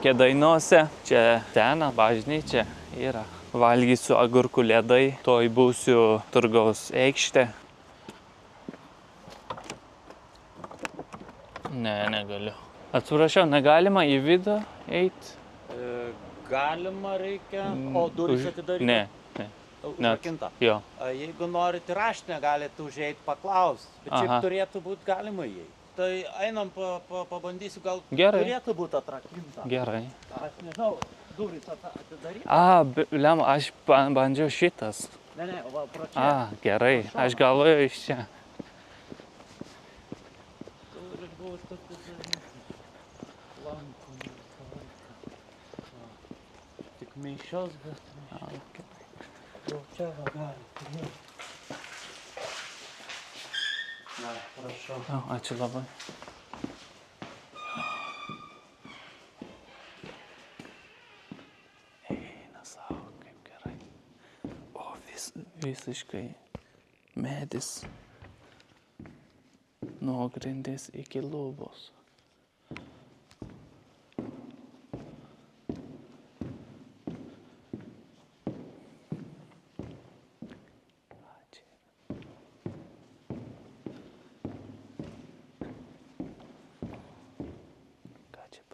Kėdainiuose, čia sena bažnyčia yra. Valgysiu agurkų ledai, toj būsiu turgaus aikštė. Ne, negaliu. Atsiprašau, negalima į vidų eiti? Galima, reikia, o durys atidaryti? Ne. Užrakinta? Jo. Jeigu norite raštinę, galite užeiti paklausti, bet šiaip turėtų būti galima įeiti. Tai einam, pabandysiu, gal turėtų būti atrakinta. Gerai. Aš nežinau, durys atidaryti? Lem, aš bandžiau šitas. Ne, va, pro čia. Gerai, aš galvoju iš čia. Turi būti lankomų tvarka. Tik maišios, bet jau čia va gali. Na, prašau. Ačiū labai. Eina savo, kaip gerai. O visiškai medis nuo grindys iki lubos.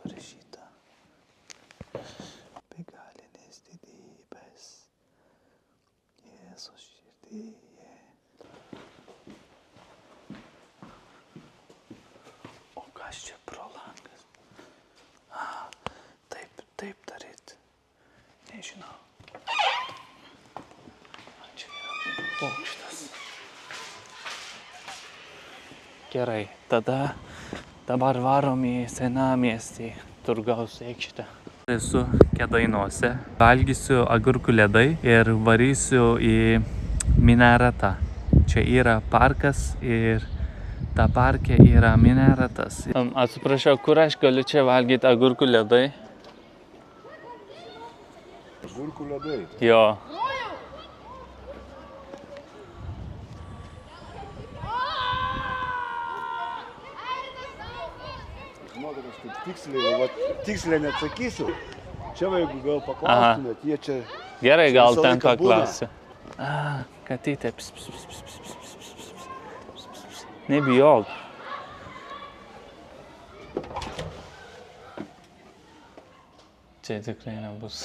Parašyta. Begalinės didybės Jėzus širdyje. O kas čia pro langas? Taip daryt. Nežinau. Čia yra bokštas. Gerai, dabar varom į senamiestį turgaus aikštę. Esu Kėdainiuose, valgysiu agurkų ledai ir varysiu į minaretą. Čia yra parkas ir ta parke yra minaretas. Atsiprašau, kur aš galiu čia valgyti agurkų ledai? Agurkų ledai? Jo. Tiksliai neatsakysiu. Čia jeigu gal paklaustumėt, jie čia... Gerai, gal ten paklausiu. Katytė. Nebijok. Čia tikrai nebus.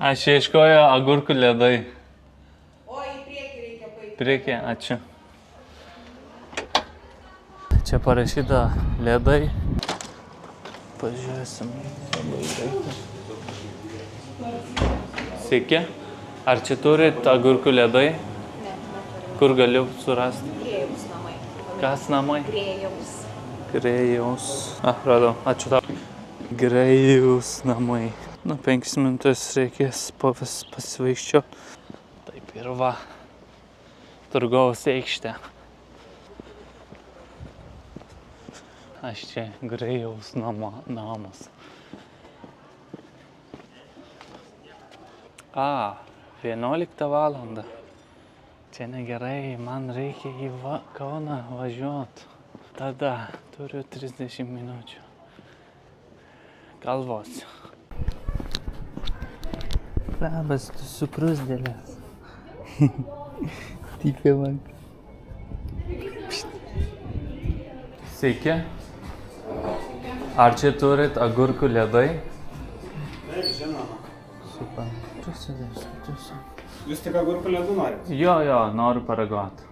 Aš ieškoju agurkų ledai. O, į priekį reikia paėti. Priekį, ačiū. Čia parašyta ledai. Pažiūrėsim. Labai greitai. Sveiki. Ar čia turit agurkų ledai? Ne, neturiu. Kur galiu surasti? Grėjaus namai. Kas namai? Grėjaus. Grėjaus. Radau. Ačiū tau. Grėjaus namai. 5 minutės reikės pasivaikščioti. Taip ir va. Turgaus aikštė. Aš čia Grėjaus namas. 11 valandą. Čia negerai, man reikia į Kauną važiuoti. Tada turiu 30 minučių. Galvosiu. Labas, tu sukrusdėlės. Typė man. Sveiki. Ar čia turit agurkų ledai? Taip, žinoma. Super. Jūs tik agurkų ledų norite? Jo, noriu paragauti.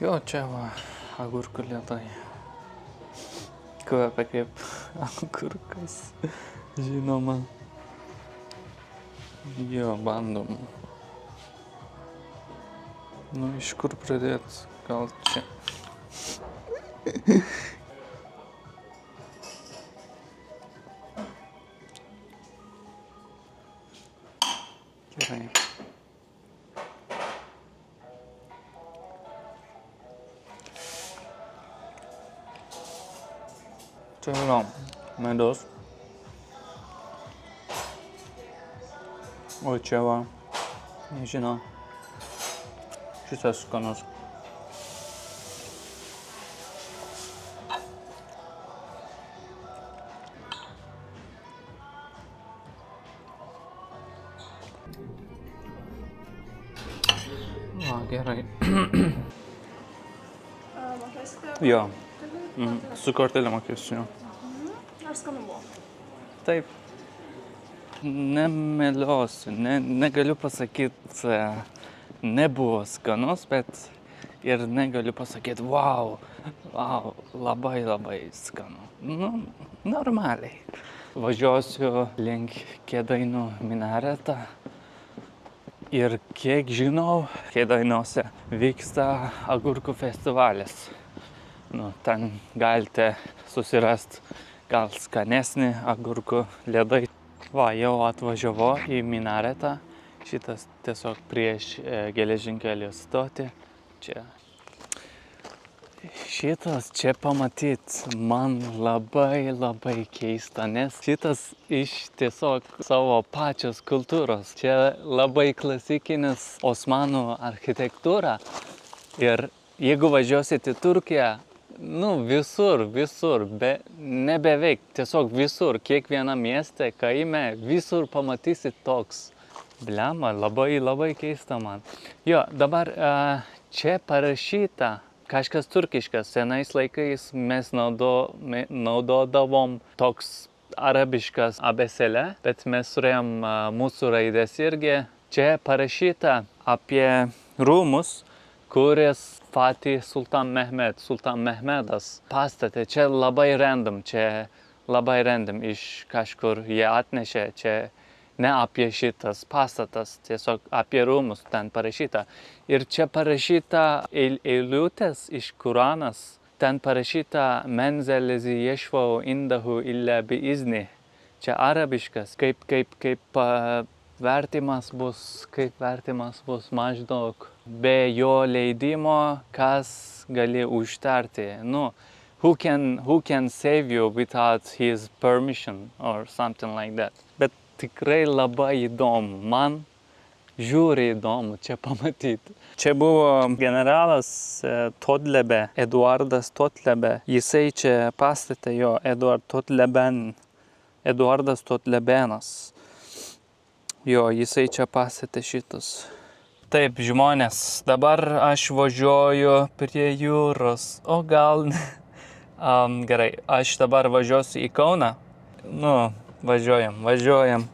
Jo, čia va, agurkų ledai. Kvepia kaip agurkas, žinoma. Jo, bandom. Iš kur pradėt? Gal čia. Gerai. Čia yra medus. O čia va, nežinau. Šitas skanus. Gerai. Mokėsite? Jo. Su kortelė mokėsiu. Ar skanu buvo? Taip. Nemeliosiu, negaliu pasakyti, nebuvo skanus, bet ir negaliu pasakyti, wow, labai skanu. Nu, normaliai. Važiuosiu link Kėdainių minaretą ir kiek žinau, Kėdainiuose vyksta agurkų festivalis. Nu, ten galite susirasti gal skanesnį agurkų ledai. Va, jau atvažiavau į minaretą. Šitas tiesiog prieš geležinkelio stotį. Šitas čia pamatyt man labai keista, nes šitas iš tiesiog savo pačios kultūros. Čia labai klasikinis Osmanų architektūra. Ir jeigu važiuosit į Turkiją, nu visur, ne beveik, tiesiog visur, kiekviena mieste, kaime, visur pamatysit toks. Bliama, labai keista man. Jo, dabar čia parašyta kažkas turkiškas. Senais laikais mes naudodavom toks arabiškas abėcėlę, bet mes turėjom mūsų raidės irgi. Čia parašyta apie rūmus, kuris Fatih Sultan Mehmedas pastatė. Čia labai random, iš kažkur jie atnešė. Čia ne apie šitas pastatas, tiesiog apie rūmus ten parašyta. Ir čia parašyta eilutės iš Kuranas. Ten parašyta Menzelezi ješvau indahu illa bi izni. Čia arabiškas, kaip vertimas bus maždaug be jo leidimo, kas gali užtarti. Nu, who can save you without his permission or something like that. Bet tikrai labai įdomu, man žiūri įdomu čia pamatyti. Čia buvo generalas Todlebe, Eduardas Todlebe. Jisai čia pastatė jo Eduardas Todlebenas. Jo, jisai čia pastatė šitus. Taip, žmonės, dabar aš važiuoju prie jūros. O gal ne? Gerai, aš dabar važiuosiu į Kauną. Nu, važiuojam.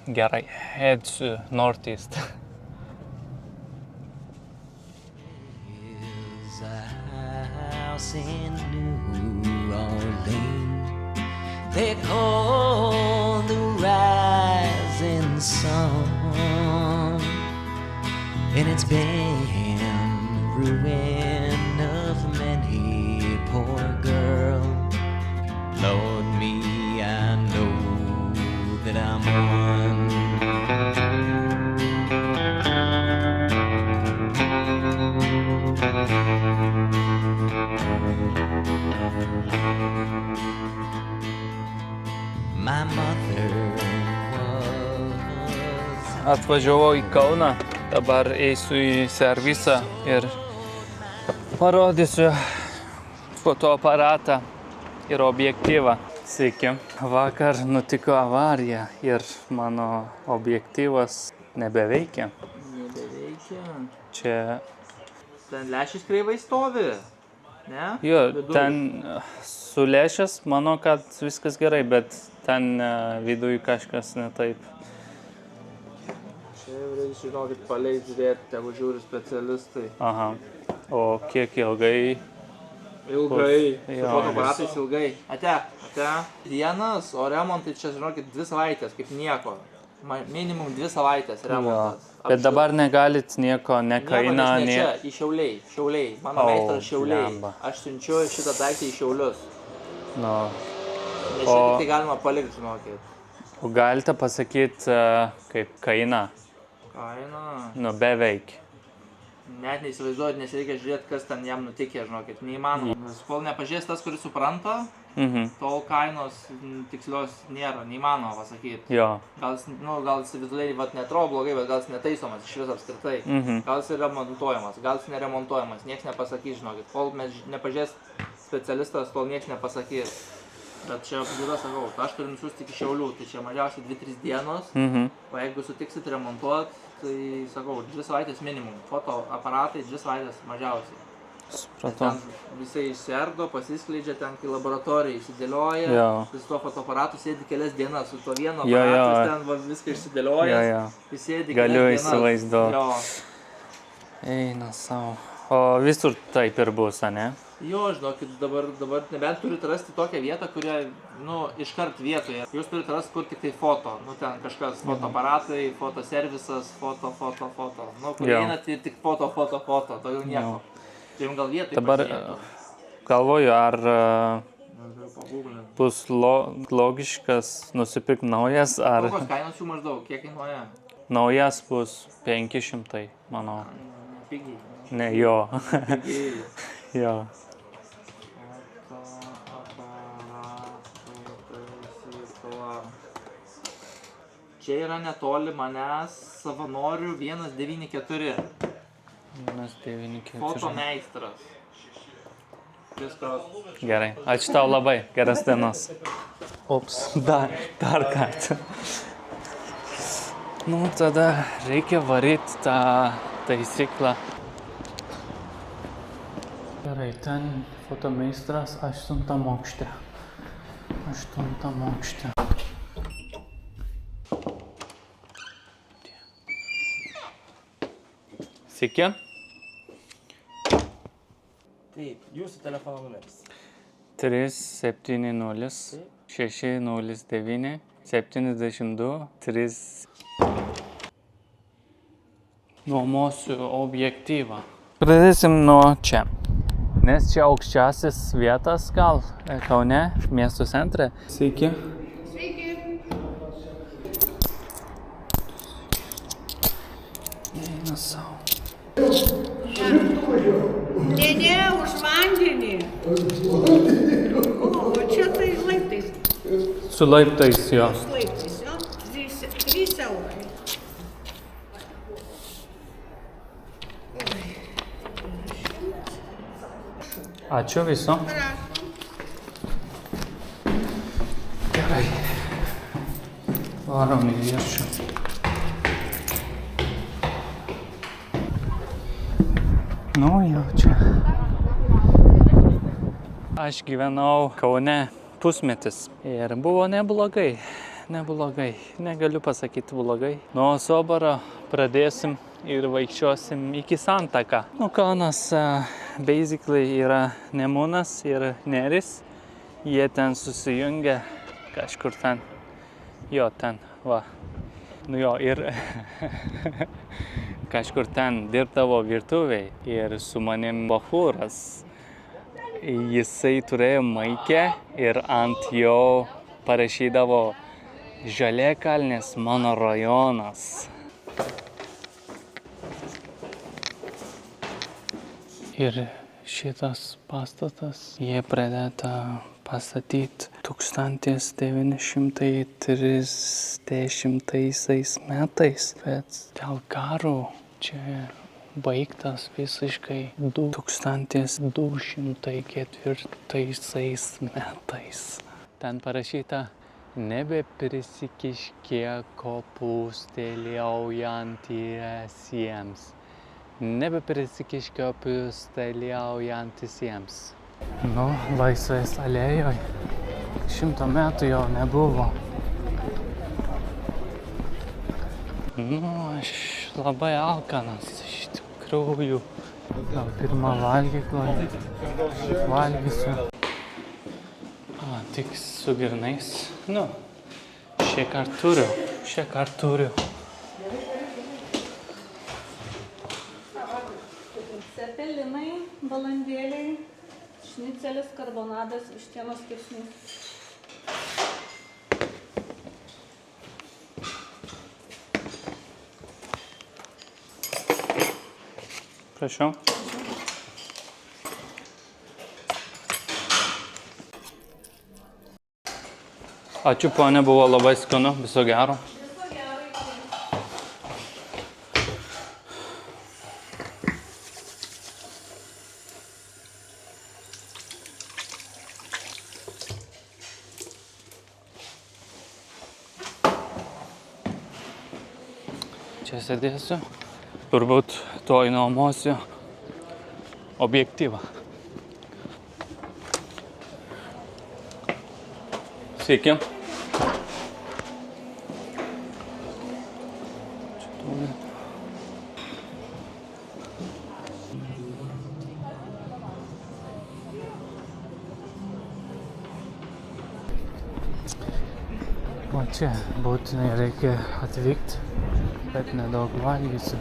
Gerai, eisiu northeast. Is a house in New Orleans they call the rising sun, and it's been ruin of many poor girl. Lord me, I know that I'm one. My mother was... Atvažiavau į Kauną, dabar eisiu į servisą ir parodysiu fotoaparatą ir objektyvą. Sveiki. Vakar nutiko avarija ir mano objektyvas nebeveikia. Čia... Ten lęšis kreivai stovi, ne? Jo, ten su lęšis, manau, kad viskas gerai, bet ten viduj kažkas ne taip. Čia jau reikia, žinokit, paleid žiūrėti, tegu žiūri specialistai. Aha. O kiek ilgai? Ilgai. Su Jo. fotoaparatais ilgai. Ate. Dienas, o remontai čia, žinokit, 2 savaitės, kaip nieko. Minimum 2 savaitės remontas. Bet dabar negalit nieko, nekaina, ne čia, į Šiauliai. Mano meistras Šiauliai. blemba. Aš siunčiu šitą daiktą į Šiaulius. Nu, Nes čia tik tai galima palikti, žinokit. o galite pasakyti, kaip kaina? Kaina. Nu, beveik. Net neįsivaizduoju, nes reikia žiūrėti, kas ten jam nutikė, žinokit. Neįmanoma. Kol nepažiūrės tas, kuris supranta, tol kainos tikslios nėra, neįmanoma pasakyti. Jo. Gal jis vizualiai netrodo blogai, bet gal jis netaisomas iš vis apskritai. Gal jis remontuojamas, gal jis neremontuojamas, nieks nepasakys, žinokit. Kol mes nepažiūrės specialistas, tol nieks nepasakys. Bet čia apžiūra, sakau, aš turiu nusiųsti iki Šiaulių, tai čia mažiausiai 2-3 dienos, o jeigu sutiksit remontuot, tai sakau, 2 savaitės minimum. Fotoaparatai 2 savaitės mažiausiai. Supratau. Ten visai išsiardo, pasiskleidžia, ten kai laboratorija įsidėlioja, su tuo fotoaparatu sėdi kelias dienas, su tuo vienu aparatu ten va, viską išsidėlioja, jis sėdi kelias dienas. Galiu įsivaizduoti. Eina savo. O visur taip ir bus, ne? Jo, žinokit, dabar nebent turit rasti tokią vietą, kurią, iškart vietoje. Jūs turit rasti kur tik tai foto. Ten kažkas, fotoaparatai, fotoservisas, foto. Kur einat ir tik foto, daugiau nieko. Tai jums gal vietoj dabar galvoju, ar bus logiškas nusipirkti naujas, ar... Kokios kainos jų maždaug, kiek kainuoja? Naujas bus 500, manau. Pigiai. Ne, jo. Pigiai. Jo. Čia yra netoli manęs savanorių 194. 194. Fotomeistras. Viskas. Gerai, ačiū tau labai, geras dienos. Ups, dar kartą. Tada reikia varyti tą taisyklą. Gerai, ten fotomeistras 8 aukšte. 8 aukšte. Sveiki. Taip, jūsų telefono numeris. 370 609 72 3. Nuomosiu objektyvą. Pradėsim nuo čia. Nes čia aukščiausias vietas gal Kaune, miesto centre. Sveiki. Sveiki. Eina savo. Ne, už vandenį. O čia tai laiptais. Su laiptais jo. Laiptais, jo. 3 eurai. Ačiū viso. Gerai. Varom į viršų. Jau čia. Aš gyvenau Kaune pusmetis ir buvo neblogai. Negaliu pasakyti blogai. Nuo Soboro pradėsim ir vaikščiosim iki Santaką. Kaunas basically yra Nemunas ir Neris. Jie ten susijungia kažkur ten. Jo, ten, va. Ir kažkur ten dirbdavo virtuviai ir su manim bachūras. Jisai turėjo maikę ir ant jo parašydavo Žaliakalnis mano rajonas. Ir šitas pastatas jie pradėta pastatyti 1930 metais, bet dėl karo čia baigtas visiškai 1204 metais. Ten parašyta: nebeprisikiškė kopūstelėjaujantiesiems. Nebeprisikiškopūstelėjaujantiesiems. Laisvės alėjoj 100 metų jau nebuvo. Aš labai alkanas, iš tikrųjų. Gal pirmą valgyklą valgysiu. Tik su girnais. Šiek ar turiu. Cepelinai, balandėliai, šnicelis, karbonadas, vištienos kepsnys. Prašau. Ačiū, ponė, buvo labai skanu, viso gero. čia sėdėsiu. Turbūt tuoj nuomosiu objektyvą. Sveiki. O čia būtinai reikia atvykti, bet nedaug valgysiu.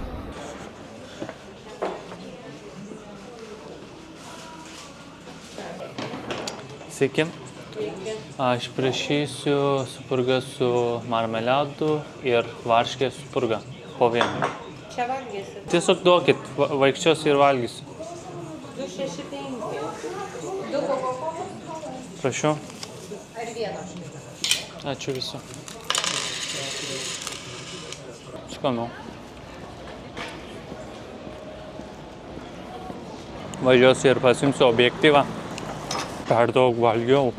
Sveiki. Aš prašysiu supurgą su marmeladu ir varškę supurgą po vieną. Čia valgysi. Tiesiog duokit, vaikščiosiu ir valgysiu. 265. 2 Coca-Cola. Prašau. Ar vieną? Ačiū visų. Skanu. Važiuosiu ir pasimsiu objektyvą. Per daug valgiau.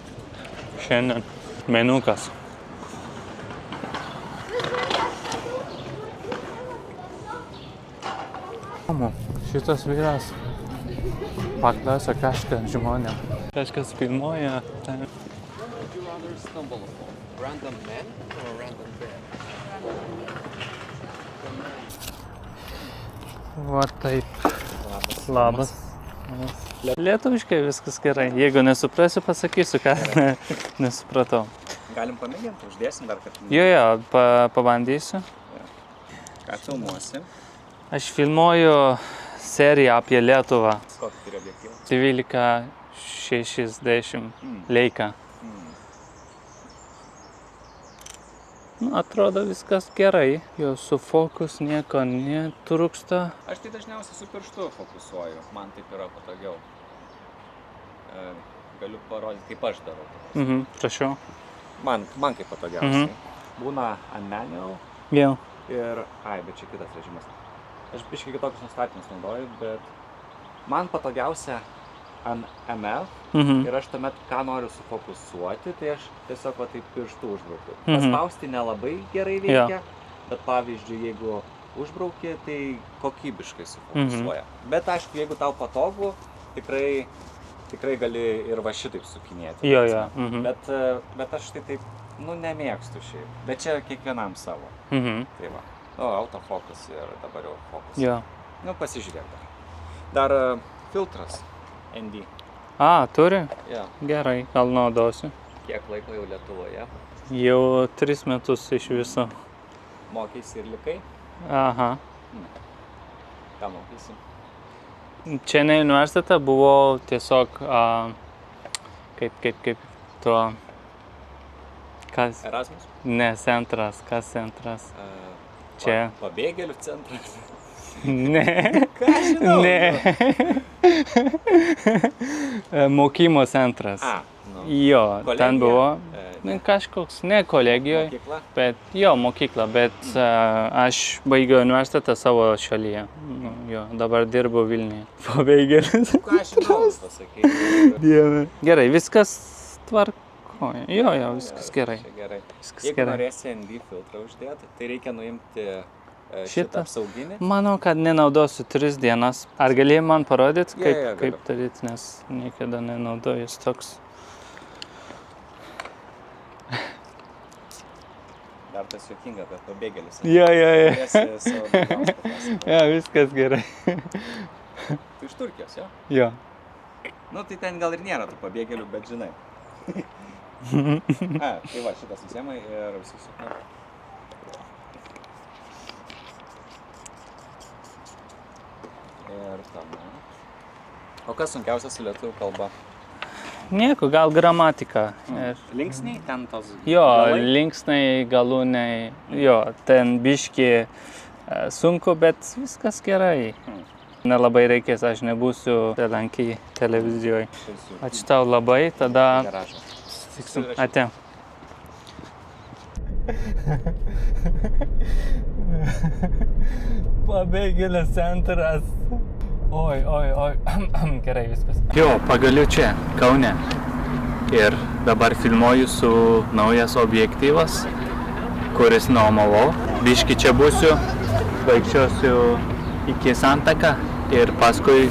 Šiandien menukas. Šitas vyras paklausė kažką žmonėm. Kažkas filmuoja. Random man or random bear? Va taip. Labas. Lietuviškai viskas gerai. Jeigu nesuprasiu, pasakysiu, ką nesupratau. Galim pamėginti, uždėsim dar kartą. Jo, pabandysiu. Ką filmuosi? Aš filmuoju seriją apie Lietuvą. Kokį turi objektyvą? 12-60 Leica. Nu, atrodo viskas gerai. Jo su fokus nieko netrūksta. Aš tai dažniausiai su pirštu fokusuoju. Man taip yra patogiau. Galiu parodyti, kaip aš darau. Prašau. Man kaip patogiausiai. Būna ant manual. Jo. Ir, bet čia kitas režimas. Aš biškai kitokius nustatymus naudoju, bet man patogiausia ant MF ir aš tuomet, ką noriu sufokusuoti, tai aš tiesiog va taip pirštų užbraukiu. Paspausti nelabai gerai veikia, bet pavyzdžiui, jeigu užbrauki, tai kokybiškai sufokusuoja. Bet aišku, jeigu tau patogu, tikrai gali ir va šitaip sukinėti. Bet aš tai taip, nemėgstu šiaip. Bet čia kiekvienam savo. Tai va. Autofokus ir dabar jau fokus. Pasižiūrėk dar. Dar filtras ND. Turi? Jo. Gerai, gal naudosiu. Kiek laiko jau Lietuvoje? Jau 3 metus iš viso. Mokeisi ir likai? Aha. Ką mokeisi? Čia ne universitete buvau tiesiog, kaip to... Kas? Erasmus? Ne, centras. Kas centras? Čia. Pabėgėlių centras? Ne. Ką žinau? Ne. Mokymo centras. Jo, ten buvo kažkoks, ne kolegijoje, bet mokykla, bet aš baigiau universitetą savo šalyje. Jo, dabar dirbu Vilniuje. Pabėgėlis. Ką žinau, pasakyti. Dieve. Gerai, viskas tvarkoja. Jo, viskas gerai. Jeigu norėsi ND filtrą uždėti, tai reikia nuimti šitą apsauginį. Manau, kad nenaudosiu 3 dienas. Ar galėjai man parodyti, kaip daryti, nes niekada nenaudoju toks. Dar tas juokinga, bet pabėgėlis. Jo. Ja, viskas gerai. Tu iš Turkijos, jo? Jo. Nu, tai ten gal ir nėra tų pabėgėlių, bet žinai. Tai va, šitas nusiemai ir visus suknai. Ir tuomet. O kas sunkiausia su lietuvių kalba? Nieko, gal gramatika. Linksniai ten tos Jo, linksniai, galūniai. Jo, ten biški sunku, bet viskas gerai. Nelabai reikės, aš nebūsiu lanky televizijoje. Ačiū tau labai, tada... Sutiksim. Ate. Pabėgėlių centras. Oi. Gerai viskas. Jo, pagaliau čia, Kaune. Ir dabar filmuoju su naujas objektyvas, kuris nuomavau. Biški čia būsiu vaikščiosiu iki Santaką ir paskui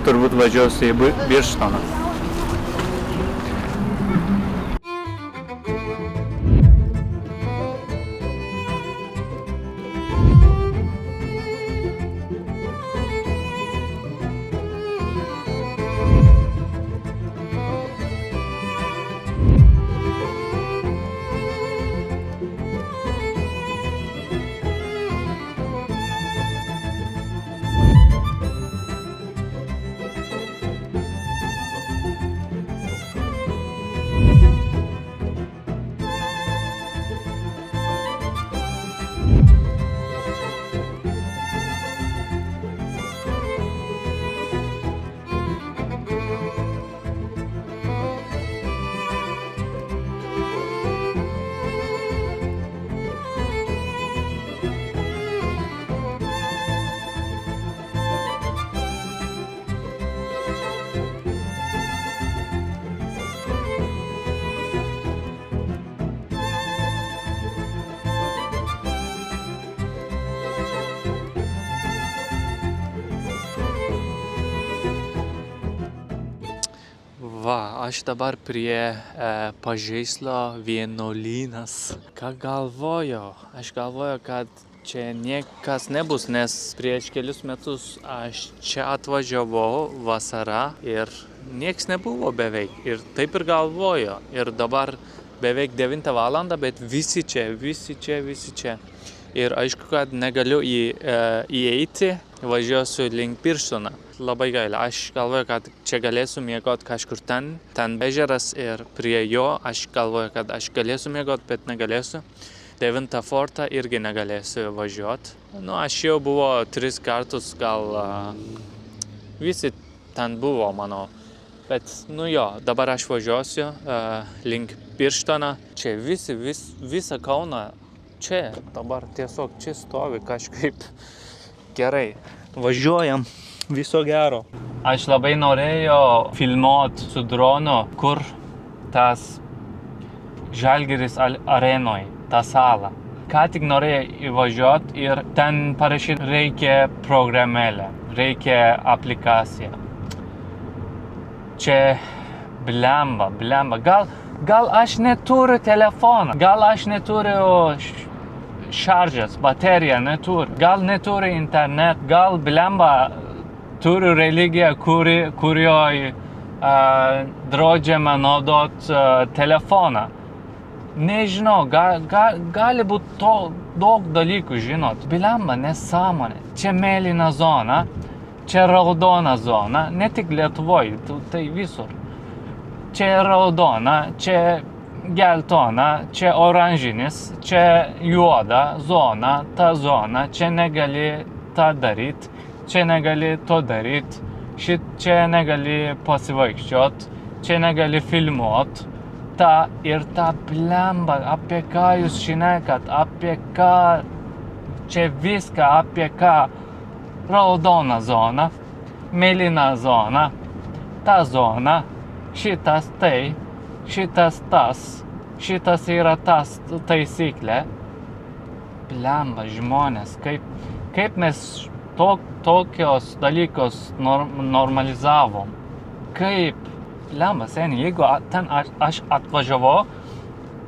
turbūt važiuosiu į Birštoną. Va, aš dabar prie Pažaislo vienuolynas. Ką galvoju? Aš galvoju, kad čia niekas nebus, nes prieš kelius metus aš čia atvažiavau vasarą ir nieks nebuvo beveik. Ir taip ir galvoju. Ir dabar beveik 9 valandą, bet visi čia. Ir aišku, kad negaliu įeiti, važiuosiu link Birštoną. Labai gaila. Aš galvoju, kad čia galėsiu miegoti kažkur ten ežeras ir prie jo aš galvoju, kad aš galėsiu miegoti, bet negalėsiu. 9 fortą irgi negalėsiu važiuoti. Nu, aš jau buvo 3 kartus, gal visi ten buvo, manau. Bet, nu jo, dabar aš važiuosiu link Birštoną. Čia visa Kauna. Čia dabar tiesiog čia stovi kažkaip gerai. Važiuojam. Viso gero. Aš labai norėjau filmuoti su dronu, kur tas Žalgiris arenoj, ta sala. Ką tik norėjau įvažiuoti ir ten parašyti reikia programėlę, reikia aplikaciją. Čia blemba. Gal aš neturiu telefoną, gal aš neturiu šaržas, bateriją neturiu, gal neturiu internet, gal blemba turiu religiją, kurioj draudžiama naudot telefoną. Nežinau, gali būti daug dalykų, žinot. Blemba, nesąmonė. Čia mėlyna zona, čia raudona zona, ne tik Lietuvoje, tai visur. Čia raudona, čia geltona, čia oranžinis, čia juoda zona, ta zona, čia negali tą daryti. Čia negali to daryti, čia negali pasivaikščioti, čia negali filmuoti. Ta ir ta blemba, apie ką jūs šnekat, apie ką, čia viską apie ką. Raudona zona, mėlyna zona, ta zona, šitas tai, šitas tas, šitas yra tas taisyklė. Blemba, žmonės, kaip mes tokios dalykus normalizavom. Kaip? Blemba, seniai, jeigu ten aš atvažiavau,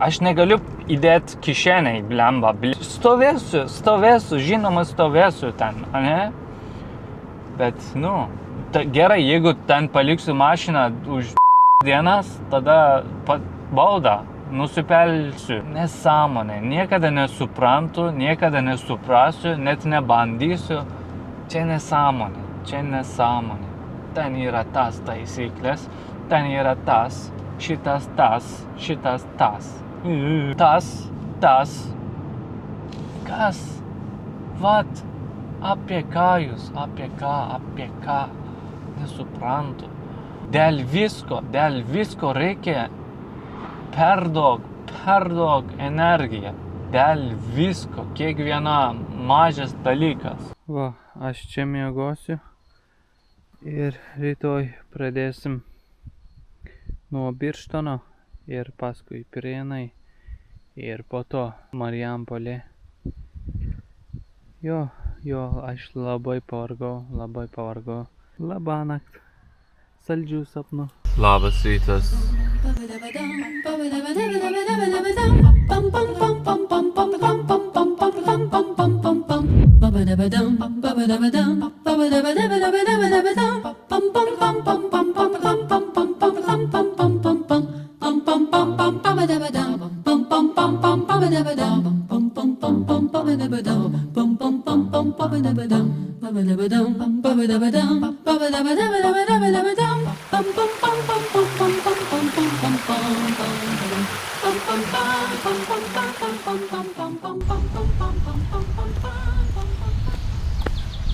aš negaliu įdėti kišeniai, blemba. Stovėsiu, žinoma stovėsiu ten, ne? Bet, nu, gerai, jeigu ten paliksiu mašiną už dienas, tada baudą nusipelsiu. Nesąmonė, niekada nesuprantu, niekada nesuprasiu, net nebandysiu. Čia nesąmonė. Ten yra tas taisyklės, ten yra tas, šitas tas, šitas tas. Tas. Kas? Vat, apie ką jūs, apie ką? Nesuprantu. Dėl visko reikia perduok energiją. Dėl visko, kiekviena mažas dalykas. Va, aš čia miegosiu ir rytoj pradėsim nuo Birštono ir paskui Prienai ir po to Marijampolė Jo, aš labai pavargau. Labanakt. Saldžių sapnų. Labas rytas.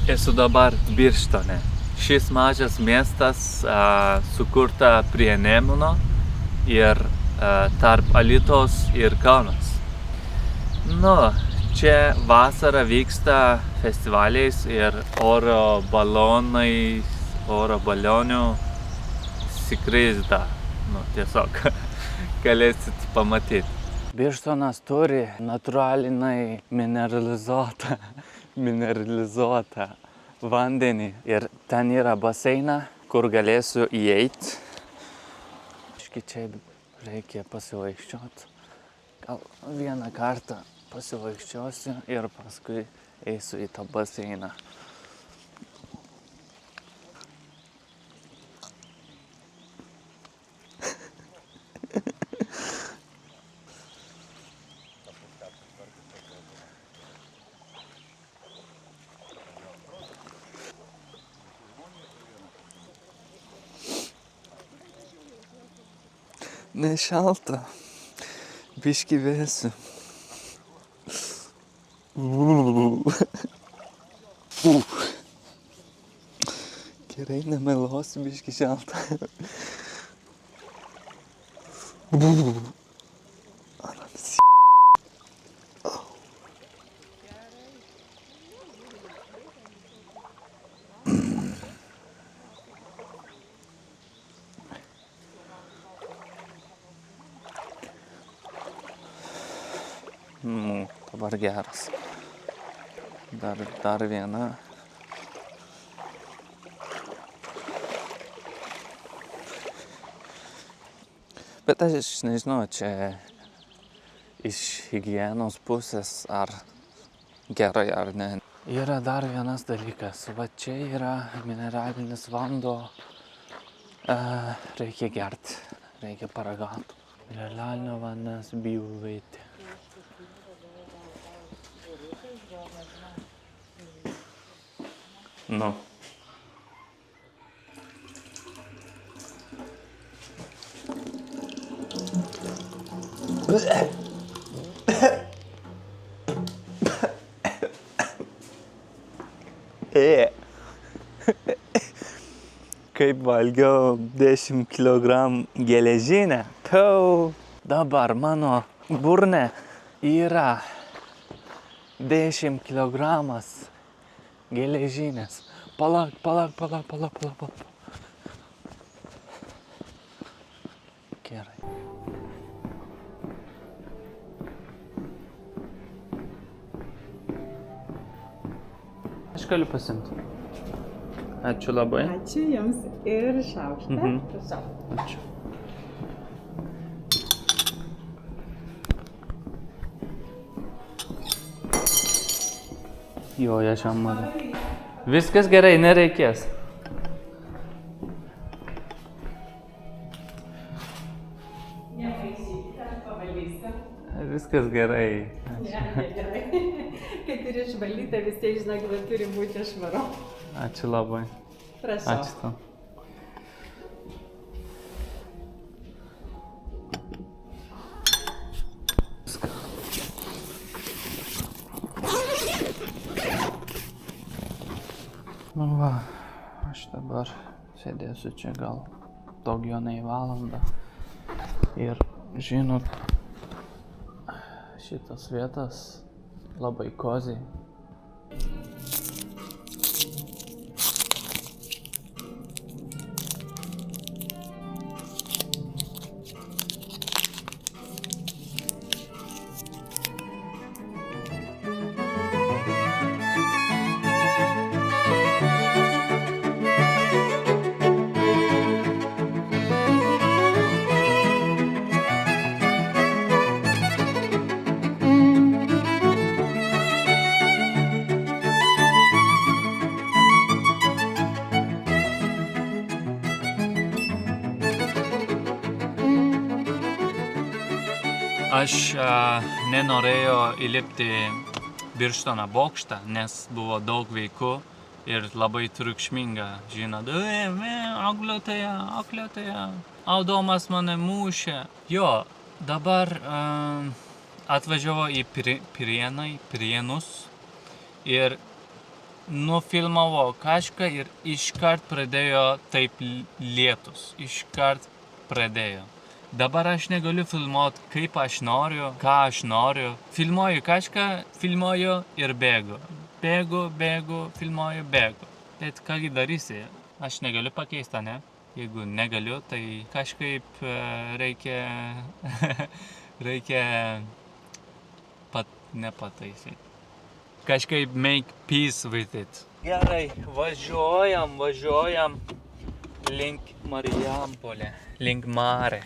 Esu dabar Birštone. Šis mažas miestas sukurta prie Nemuno ir tarp Alytaus ir Kaunas. Čia vasarą vyksta festivaliais ir oro balionių skrydžia. Tiesiog galėsit pamatyti. Birštonas turi natūralinai mineralizuotą vandenį ir ten yra baseina, kur galėsiu įeiti. Čia reikia pasivaikščioti. Gal vieną kartą pasivaikščiosiu ir paskui eisiu į tą baseiną. Nešalta, biškį vėsiu. Gerai, nemeluosiu, biškį šalta. Dabar geras. Dar viena. Bet aš nežinau, čia iš higienos pusės ar gerai ar ne. Yra dar vienas dalykas. Va čia yra mineralinis vanduo. Reikia gerti, reikia paragauti. Mineralinio vandens bioįvairovė. Kaip valgiau 10 kg geležinę. Dabar mano burne yra 10 kg geležinės. Palauk. Gerai. Aš galiu pasimti. Ačiū labai. Ačiū Jums ir šaukštą. Ačiū. Jo, aš jam matau. Viskas gerai, nereikės. Viskas gerai. Gerai. Kai turi išvalyta, vis tiek žinok, kad turi būti švaru. Ačiū labai. Prašau. Ačiū tau. Va, aš dabar sėdėsiu čia gal daugiau nei valandą. Ir žinot, šitas vietas labai cozy. Aš nenorėjau įlipti Birštono bokštą, nes buvo daug vaikų ir labai triukšminga, žinot, auklėtoja, Adomas mane mušė. Jo, dabar atvažiavau į Prienus ir nufilmavau kažką ir iškart pradėjo taip lietus, iškart pradėjo. Dabar aš negaliu filmuoti, kaip aš noriu, ką aš noriu. Filmuoju kažką, filmuoju ir bėgu. Bėgu, filmuoju, bėgu. Bet kągi darysi? Aš negaliu pakeisti, ne? Jeigu negaliu, tai kažkaip reikia nepataisyti. Kažkaip make peace with it. Gerai, važiuojam link Marijampolė, link Mare.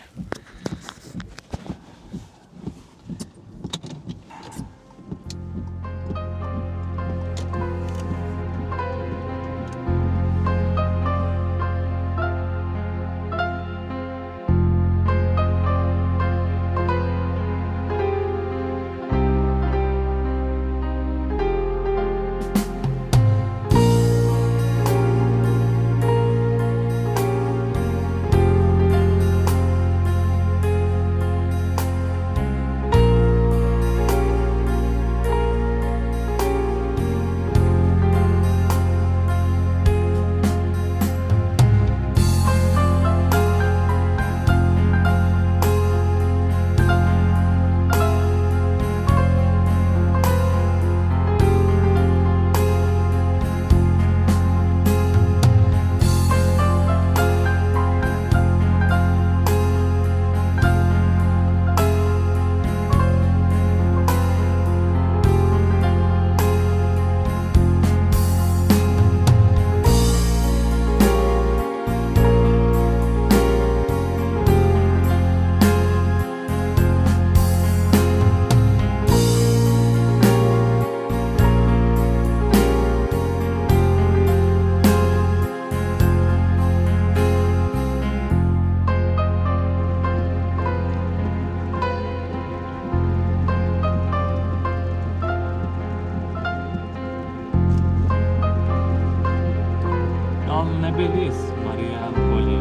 Nebelys Marijampolė,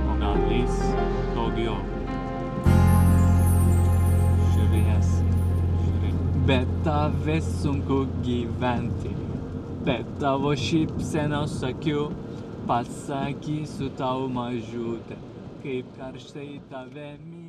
o gal lys daugiau. Žiūrėk. Bet tave sunku gyventi, bet tavo šypsenos akių pasakysiu tau mažutė, kaip karštai tave myliu.